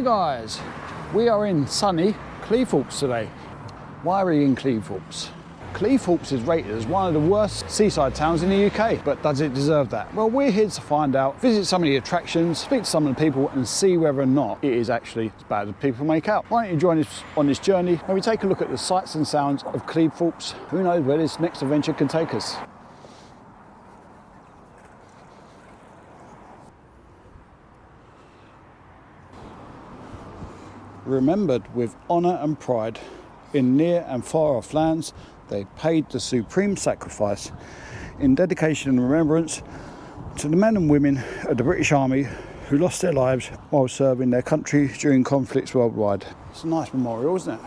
guys, we are in sunny Cleethorpes today. Why are we in Cleethorpes? Cleethorpes is rated as one of the worst seaside towns in the UK, but does it deserve that? Well, we're here to find out, visit some of the attractions, speak to some of the people and see whether or not it is actually as bad as people make out. Why don't you join us on this journey and we take a look at the sights and sounds of Cleethorpes. Who knows where this next adventure can take us? Remembered with honour and pride, in near and far off lands, they paid the supreme sacrifice in dedication and remembrance to the men and women of the British Army who lost their lives while serving their country during conflicts worldwide. It's a nice memorial, isn't it?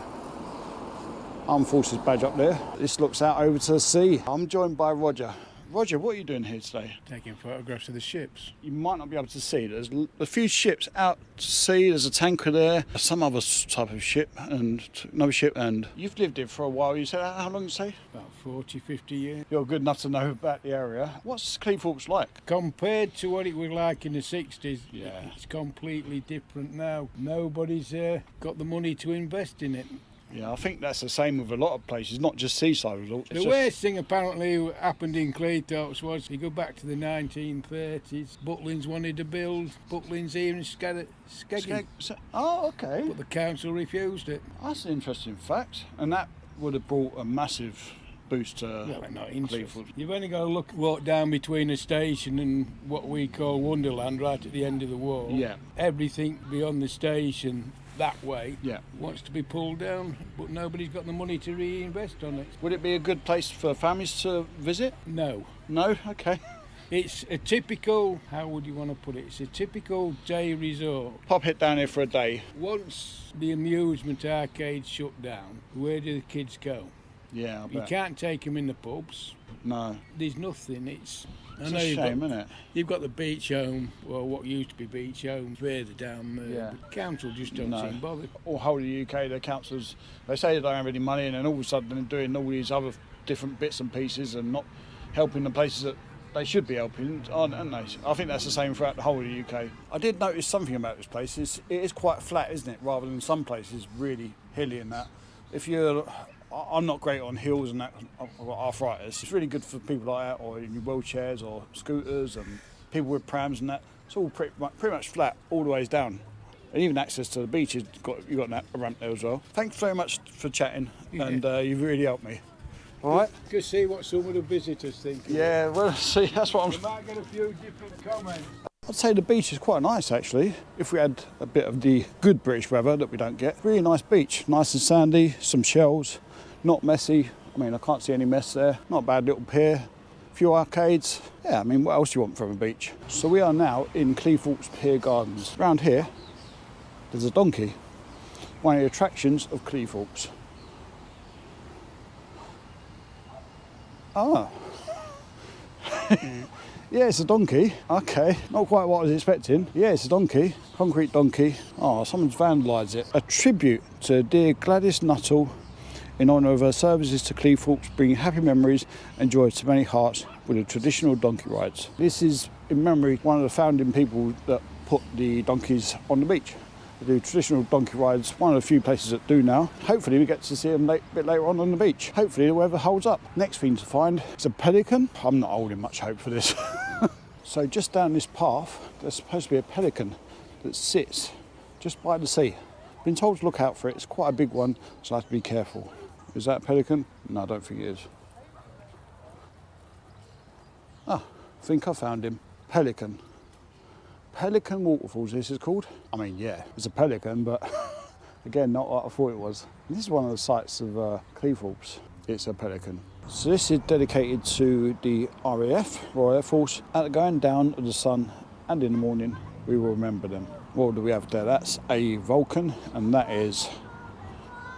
Armed Forces badge up there. This looks out over to the sea. I'm joined by Roger. Roger, what are you doing here today? Taking photographs of the ships. You might not be able to see. There's a few ships out to sea. There's a tanker there, some other type of ship, and another ship. And you've lived here for a while. You said, how long did you say? About 40, 50 years. You're good enough to know about the area. What's Cleethorpes like? Compared to what it was like in the 60s, Yeah. It's completely different now. Nobody's got the money to invest in it. Yeah, I think that's the same with a lot of places, not just seaside resorts. The worst thing apparently happened in Cleethorpes was, you go back to the 1930s, Butlins wanted to build Butlins here in Skeggy. Oh, okay. But the council refused it. That's an interesting fact. And that would have brought a massive boost to Well, they're not interested. Cleethorpes. You've only got to walk down between the station and what we call Wonderland, right at the end of the wall. Yeah. Everything beyond the station that way wants to be pulled down, but nobody's got the money to reinvest on it. Would it be a good place for families to visit? No. No? Okay. It's a typical, how would you want to put it? It's a typical day resort. Pop it down here for a day. Once the amusement arcades shut down, where do the kids go? Yeah, I bet. You can't take them in the pubs. No. There's nothing. It's a shame, isn't it? You've got the beach home, well, what used to be beach home, further down there. Yeah. But council just don't seem bothered. All whole of the UK, the councils, they say they don't have any money, and then all of a sudden they're doing all these other different bits and pieces and not helping the places that they should be helping, aren't they? I think that's the same throughout the whole of the UK. I did notice something about this place. It is quite flat, isn't it? Rather than some places really hilly and that. I'm not great on hills and that. I've got arthritis. It's really good for people like that, or in wheelchairs or scooters and people with prams and that. It's all pretty much flat all the ways down. And even access to the beach, you've got a ramp there as well. Thanks very much for chatting, and you've really helped me. All right? Go see what some of the visitors think. Yeah, well, see, that's what You might get a few different comments. I'd say the beach is quite nice, actually. If we had a bit of the good British weather that we don't get. Really nice beach, nice and sandy, some shells. Not messy. I mean, I can't see any mess there. Not a bad little pier. A few arcades. Yeah, I mean, what else do you want from a beach? So we are now in Cleethorpes Pier Gardens. Around here, there's a donkey. One of the attractions of Cleethorpes. Ah. Yeah, it's a donkey. Okay, not quite what I was expecting. Yeah, it's a donkey. Concrete donkey. Oh, someone's vandalised it. A tribute to dear Gladys Nuttall, in honour of her services to Cleethorpes, bringing happy memories and joy to many hearts with the traditional donkey rides. This is in memory of one of the founding people that put the donkeys on the beach. They do traditional donkey rides, one of the few places that do now. Hopefully we get to see them a bit later on the beach. Hopefully the weather holds up. Next thing to find is a pelican. I'm not holding much hope for this. So just down this path, there's supposed to be a pelican that sits just by the sea. Been told to look out for it. It's quite a big one, so I have to be careful. Is that a pelican? No, I don't think it is. Ah, I think I found him. Pelican. Pelican Waterfalls, this is called. I mean, yeah, it's a pelican, but again, not what I thought it was. This is one of the sites of Cleethorpes. It's a pelican. So this is dedicated to the RAF, Royal Air Force. At the going down of the sun and in the morning, we will remember them. What do we have there? That's a Vulcan, and that is...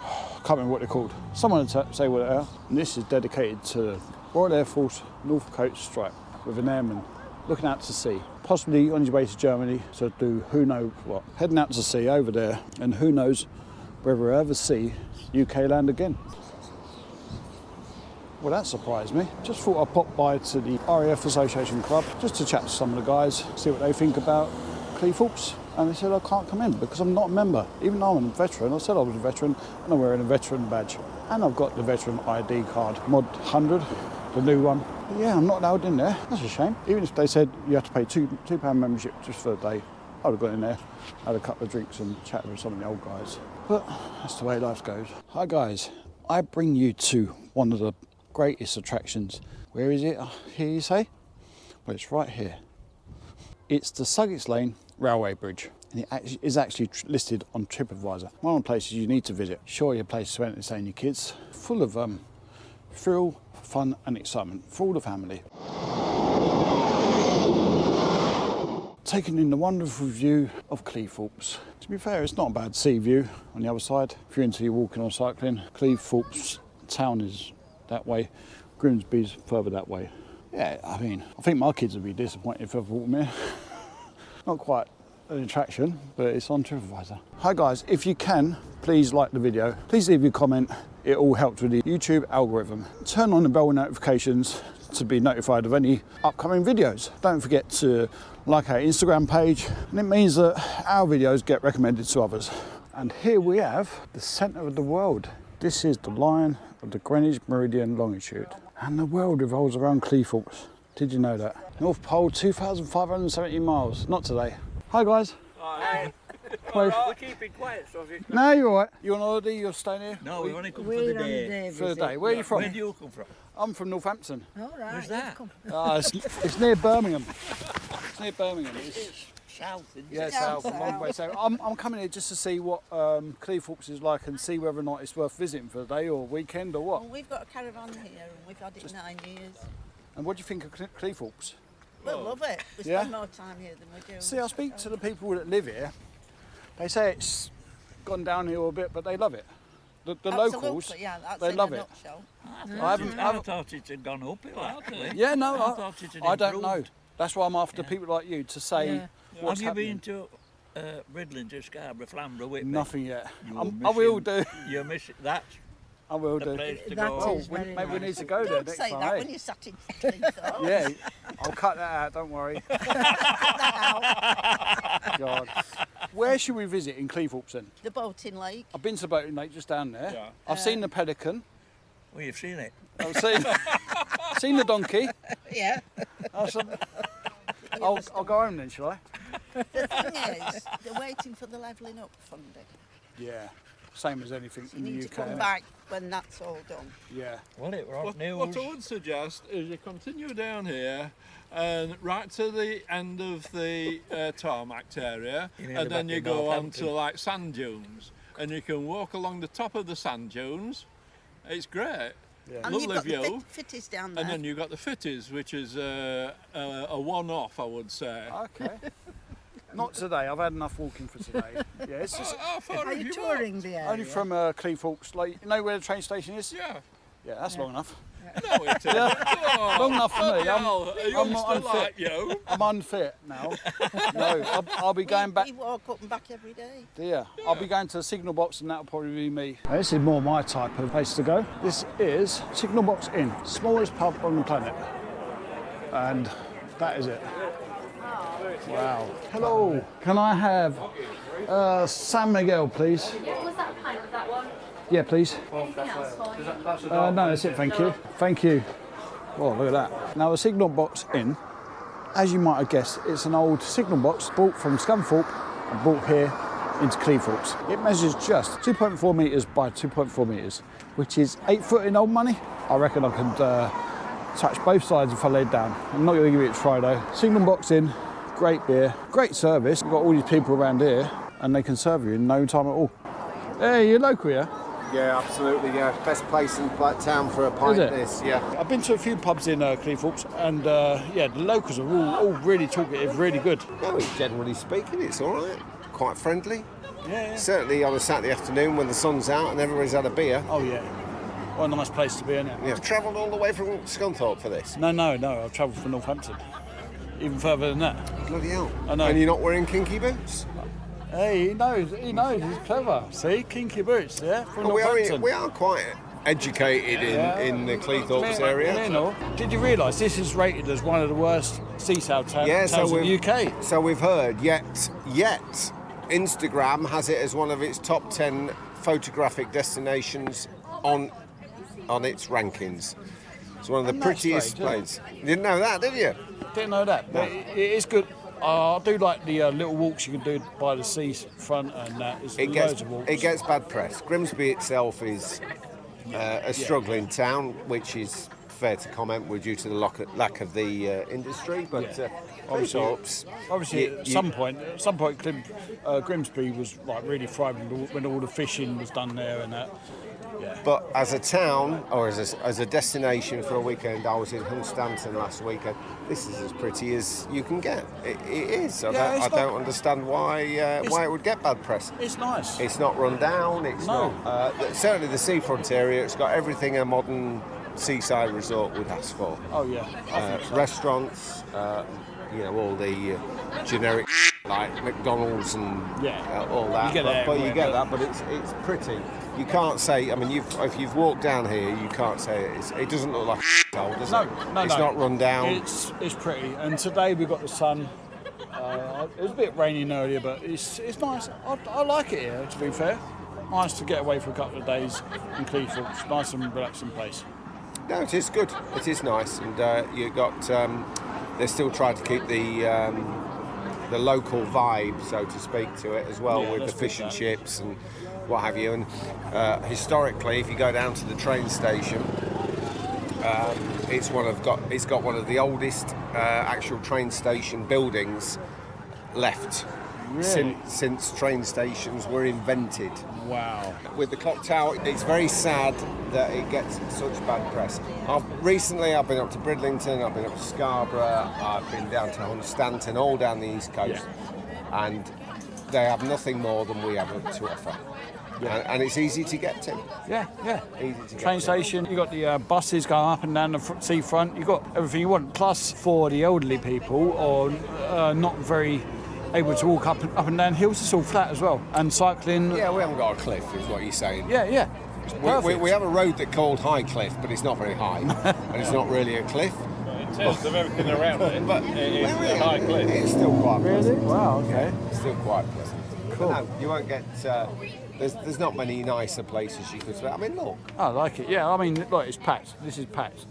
I can't remember what they're called. Someone say what they are. And this is dedicated to the Royal Air Force Norfolk Coast Strike with an airman looking out to sea, possibly on his way to Germany to do who knows what. Heading out to sea over there, and who knows whether we'll ever see UK land again. Well, that surprised me. Just thought I'd pop by to the RAF Association Club just to chat to some of the guys, see what they think about Cleethorpes. And they said I can't come in because I'm not a member. Even though I'm a veteran, I said I was a veteran and I'm wearing a veteran badge. And I've got the veteran ID card, mod 100, the new one. But yeah, I'm not allowed in there. That's a shame. Even if they said you have to pay £2 membership just for a day, I would have got in there, had a couple of drinks and chatted with some of the old guys. But that's the way life goes. Hi guys, I bring you to one of the greatest attractions. Where is it? Here you say? Well, it's right here. It's the Suggets Lane Railway Bridge. And it is actually listed on TripAdvisor. One of the places you need to visit. Surely a place to entertain your kids. Full of thrill, fun and excitement for all the family. Taking in the wonderful view of Cleethorpes. To be fair, it's not a bad sea view on the other side. If you're into your walking or cycling, Cleethorpes town is that way. Grimsby's further that way. Yeah, I mean, I think my kids would be disappointed if I brought them here. Not quite an attraction, but it's on TripAdvisor. Hi guys, if you can, please like the video. Please leave your comment. It all helps with the YouTube algorithm. Turn on the bell notifications to be notified of any upcoming videos. Don't forget to like our Instagram page, and it means that our videos get recommended to others. And here we have the centre of the world. This is the line of the Greenwich Meridian longitude. And the world revolves around Cleethorpes. Did you know that? North Pole, 2,570 miles. Not today. Hi guys. Hi. Wave. We're keeping quiet, Sozzy. No, you're all right. You on holiday? You're staying here? No, we only come for the day. For the day. Where are you from? Where do you come from? I'm from Northampton. All right. Where's that? It's near Birmingham. It's near Birmingham. It's south, isn't Yeah, it? south, a long way south. I'm coming here just to see what Cleethorpes is like and see whether or not it's worth visiting for the day or weekend or what. Well, we've got a caravan here and we've had it 9 years. And what do you think of Cleethorpes? We love it. We Yeah? spend more time here than we do. See, I speak to the people that live here. They say it's gone downhill a bit, but they love it. The locals, yeah, that's they in love a it. nutshell. I thought it had gone uphill, actually. Yeah, no, I thought it had I don't improved. know. That's why I'm after people like you to say Yeah. what's Have you happening. been to Bridlington, Scarborough, Flamborough, Whitby? Nothing yet. You're I will missing- do. You're missing. That's I will the do. place to That go. is Well, very maybe we nice. need to go there Don't next say time. that eh? when you're sat in Cleethorpes. Yeah, I'll cut that out. Don't worry. God. Where should we visit in Cleethorpes then? The boating lake. I've been to the boating lake just down there. Yeah. I've seen the pelican. Well, you've seen it. I've seen the donkey. Yeah. I'll go home then, shall I? The thing is, they're waiting for the levelling up funding. Yeah. Same as anything You in the need UK. to come innit? back when that's all done. Yeah. Well, it was What news. I would suggest is you continue down here and right to the end of the tarmac area, You mean and the then back you of go on Northampton? to like sand dunes, and you can walk along the top of the sand dunes. It's great. Yeah. And you've got Lovely the view. fitties down there. And then you've got the fitties, which is a one-off, I would say. Okay. Not today. I've had enough walking for today. Yeah, it's just How far Are have you you touring walked? the area? only from Cleethorpes. Like, you know where the train station is? Yeah. Yeah, that's long enough. No, it isn't. Oh, Long enough for me. bloody hell, a I'm not youngster unfit. like you. I'm unfit now. No, I'll be going back. We walk up and back every day. Yeah, I'll be going to the signal box and that'll probably be me. This is more my type of place to go. This is Signal Box Inn, smallest pub on the planet. And that is it. Wow. Hello, can I have San Miguel, please? Yeah, was that a pint of that one? Yeah, please. Anything else for you? No, that's it, thank you. Thank you. Oh, look at that. Now, the Signal Box Inn, as you might have guessed, it's an old signal box brought from Scunthorpe and brought here into Cleethorpes. It measures just 2.4 metres by 2.4 metres, which is 8 foot in old money. I reckon I could touch both sides if I laid down. I'm not going to give it a try though. Signal Box Inn, great beer, great service. You've got all these people around here and they can serve you in no time at all. Hey, you're local, yeah? Yeah, absolutely, yeah. Best place in town for a pint it? this, yeah. I've been to a few pubs in Cleethorpes and yeah, the locals are all really talkative, really good. No, generally speaking, it's all right. Quite friendly. Yeah. Certainly on a Saturday afternoon when the sun's out and everybody's had a beer. Oh yeah. What a nice place to be, isn't it? Yeah. Travelled all the way from Scunthorpe for this. No, I've travelled from Northampton. Even further than that. Bloody hell. I know. And you're not wearing kinky boots? Hey, he knows, he's clever. See, kinky boots, yeah, from Well, Northampton. we are quite educated in the Cleethorpes area. Lionel, did you realise this is rated as one of the worst seaside towns in the UK? So we've heard, yet Instagram has it as one of its top 10 photographic destinations on its rankings. It's one of the prettiest places. You didn't know that, did you? Didn't know that, but it is good. I do like the little walks you can do by the seafront and that. Loads of walks. It gets bad press. Grimsby itself is a struggling town, which is fair to comment due to the lack of the industry. But Cleethorpes, obviously, at some point, Grimsby was like really thriving when all the fishing was done there and that. Yeah. But as a town, or as a destination for a weekend, I was in Hunstanton last weekend. This is as pretty as you can get. It is. I don't understand why it would get bad press. It's nice. It's not run down. It's not. Certainly the seafront area. It's got everything a modern seaside resort would ask for. Oh yeah. I think so. Restaurants. All the generic like McDonald's and all that. You get that but it's pretty. You can't say. I mean, if you've walked down here, you can't say it doesn't look like a hole, does it? No. It's not run down. It's pretty. And today we got the sun. It was a bit raining earlier, but it's nice. I like it here. To be fair, nice to get away for a couple of days in Cleethorpes. Nice and relaxing place. No, it is good. It is nice, and you got. They're still trying to keep the local vibe, so to speak, to it as well, with the fish and chips and what have you. And historically, if you go down to the train station, it's got one of the oldest actual train station buildings left. Really? Since train stations were invented. Wow. With the clock tower, it's very sad that it gets such bad press. Recently I've been up to Bridlington, I've been up to Scarborough, I've been down to Hunstanton, all down the East Coast, and they have nothing more than we have to offer. Yeah. And it's easy to get to. Yeah. Easy to get Train to. station, you've got the buses going up and down the seafront, you've got everything you want. Plus, for the elderly people or not very able to walk up and down hills, it's all flat as well. And cycling. Yeah, we haven't got a cliff, is what you're saying. Yeah. We have a road that's called High Cliff, but it's not very high, and it's not really a cliff. In terms of everything around it, but it's a high cliff. It's still quite pleasant. Wow, okay. It's still quite pleasant. Cool. But no, you won't get. There's not many nicer places you could spend. I mean, look. I like it. Yeah, I mean, look, it's packed. This is packed.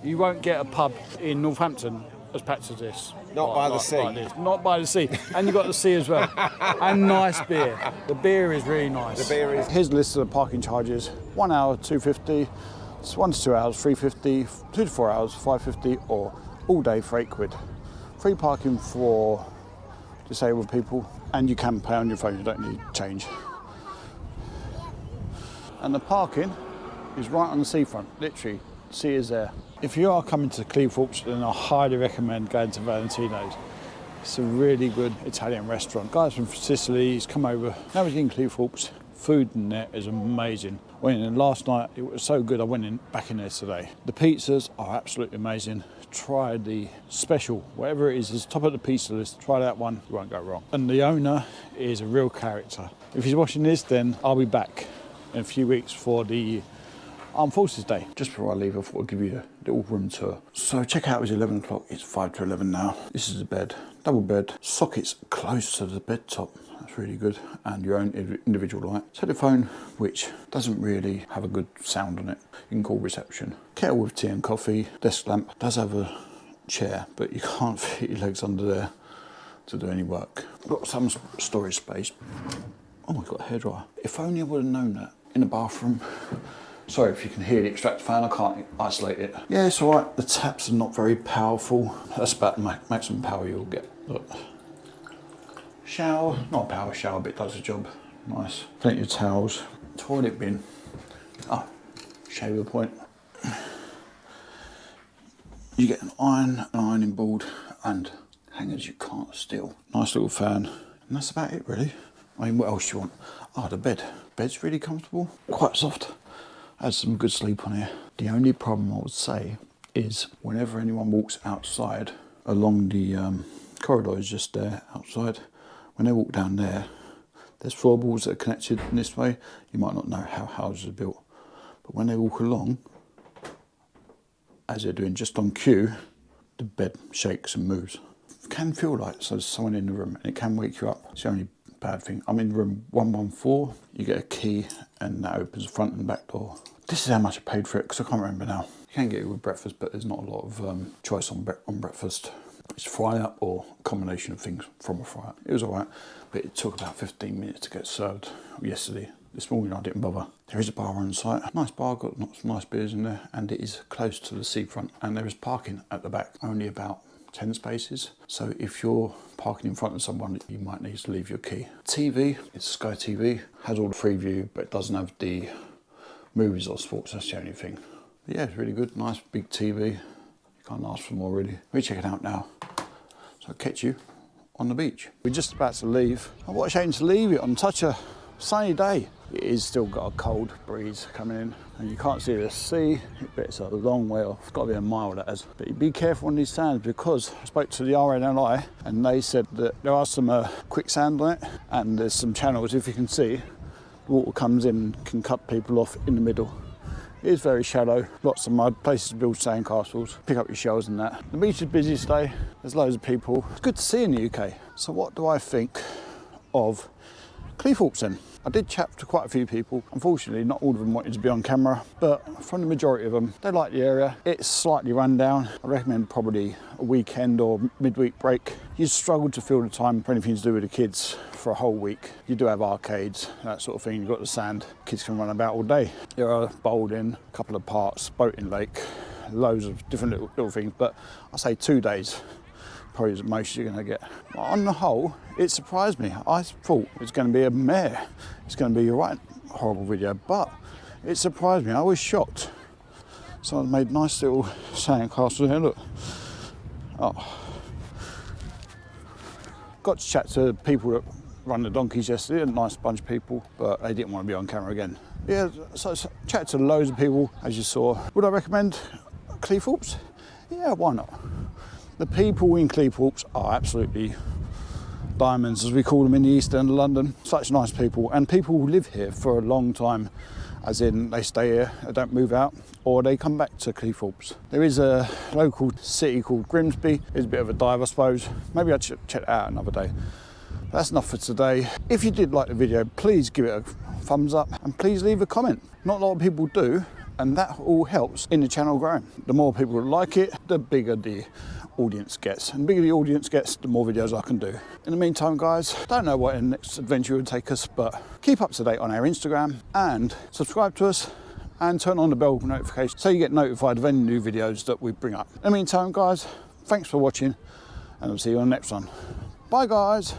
You won't get a pub in Northampton as packed as this. Not by the sea. Not by the sea. And you've got the sea as well. And nice beer. The beer is really nice. The beer is. Here's a list of the parking charges. 1 hour, £2.50. 1 to 2 hours, £3.50. 2 to 4 hours, £5.50. Or all day for £8. Free parking for disabled people. And you can pay on your phone. You don't need change. And the parking is right on the seafront. Literally, the sea is there. If you are coming to Cleethorpes, then I highly recommend going to Valentino's. It's a really good Italian restaurant. Guys from Sicily, he's come over. Now he's in Cleethorpes. Food in there is amazing. Went in last night, it was so good I went back in there today. The pizzas are absolutely amazing. Try the special, whatever it is top of the pizza list. Try that one, you won't go wrong. And the owner is a real character. If he's watching this, then I'll be back in a few weeks for the Armed Forces Day. Just before I leave, I thought I'd give you a little room tour. So check-out was 11 o'clock, it's 5 to 11 now. This is a bed, double bed, sockets close to the bed top. That's really good, and your own individual light. Telephone, which doesn't really have a good sound on it. You can call reception. Kettle with tea and coffee. Desk lamp. Does have a chair, but you can't fit your legs under there to do any work. Got some storage space. Oh my God, a hairdryer. If only I would have known that in the bathroom. Sorry if you can hear the extractor fan, I can't isolate it. Yeah, it's all right. The taps are not very powerful. That's about the maximum power you'll get. Look. Shower, not a power shower, but it does the job. Nice. Plenty of towels. Toilet bin. Oh, shaver point. You get an ironing board, and hangers you can't steal. Nice little fan. And that's about it, really. I mean, what else do you want? Oh, the bed. Bed's really comfortable. Quite soft. I had some good sleep on here. The only problem I would say is whenever anyone walks outside along the corridors just there outside, when they walk down there, there's floorboards that are connected in this way. You might not know how houses are built, But when they walk along, as they're doing just on cue, the bed shakes and moves. It can feel like there's someone in the room, and it can wake you up. It's the only bad thing. I'm in room 114. You get a key, and that opens the front and back door. This is how much I paid for it, because I can't remember now. You can get it with breakfast, but there's not a lot of choice on breakfast. It's fry up or a combination of things from a fry up. It was all right, but it took about 15 minutes to get served yesterday. This morning I didn't bother. There is a bar on site, a nice bar, got some nice beers in there, and it is close to the seafront, and there is parking at the back, only about 10 spaces. So if you're parking in front of someone, you might need to leave your key. TV, it's Sky TV, has all the Freeview, but it doesn't have the movies or sports, that's the only thing. But yeah, it's really good, nice big TV. You can't ask for more really. We're checking out now. So I'll catch you on the beach. We're just about to leave. Oh, what a shame to leave it on such a sunny day. It is still got a cold breeze coming in, and you can't see the sea, but it's a long way off. It's got to be a mile, that is. But be careful on these sands, because I spoke to the RNLI and they said that there are some quicksand on it, and there's some channels, if you can see, the water comes in and can cut people off in the middle. It is very shallow, lots of mud, places to build sandcastles, pick up your shells and that. The beach is busy today, there's loads of people. It's good to see in the UK. So what do I think of Cleethorpes then? I did chat to quite a few people. Unfortunately, not all of them wanted to be on camera, but from the majority of them, they like the area. It's slightly run down. I recommend probably a weekend or midweek break. You struggle to fill the time for anything to do with the kids for a whole week. You do have arcades, that sort of thing. You've got the sand. Kids can run about all day. There are bowling, a couple of parks, boating lake, loads of different little things, but I say 2 days. Probably the most you're going to get. On the whole, it surprised me. I thought it was going to be a mare. It's going to be a right horrible video, but it surprised me. I was shocked. Someone made nice little sandcastle there. Look. Oh. Got to chat to people that run the donkeys yesterday. A nice bunch of people, but they didn't want to be on camera again. Yeah, so chat to loads of people, as you saw. Would I recommend Cleethorpes? Yeah, why not? The people in Cleethorpes are absolutely diamonds, as we call them in the East End of London. Such nice people, and people who live here for a long time, as in they stay here, they don't move out, or they come back to Cleethorpes. There is a local city called Grimsby. It's a bit of a dive, I suppose. Maybe I'll check it out another day. But that's enough for today. If you did like the video, please give it a thumbs up, and please leave a comment. Not a lot of people do, and that all helps in the channel growing. The more people that like it, the bigger the audience gets, and the bigger the audience gets, the more videos I can do. In the meantime, guys, don't know what the next adventure will take us, but keep up to date on our Instagram and subscribe to us and turn on the bell notification so you get notified of any new videos that we bring up. In the meantime, guys, thanks for watching, and I'll see you on the next one. Bye, guys.